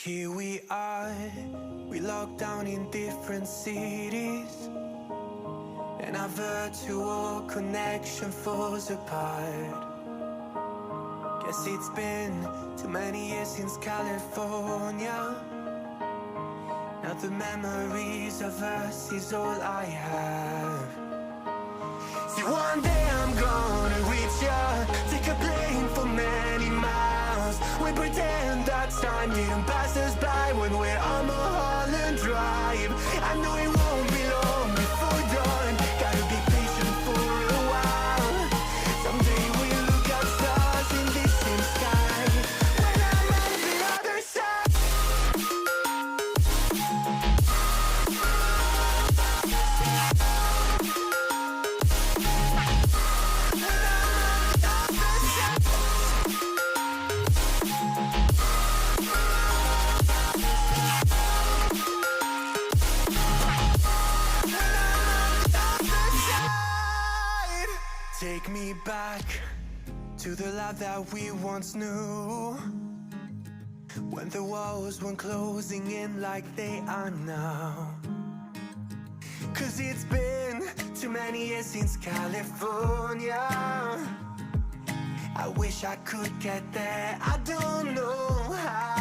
Here we are, we locked down in different cities, and our virtual connection falls apart. Guess it's been too many years since California. Now the memories of us is all I have. See, one day I'm gonna reach ya, take a plane for many miles. We pretend that time didn't pass us by when we're on Mulholland Drive. I know it won't be long before dawn, gotta be patient for a while. Someday we'll look at stars in this same sky, when I'm on the other side. Take me back to the life that we once knew, when the walls weren't closing in like they are now. Cause it's been too many years since California. I wish I could get there, I don't know how.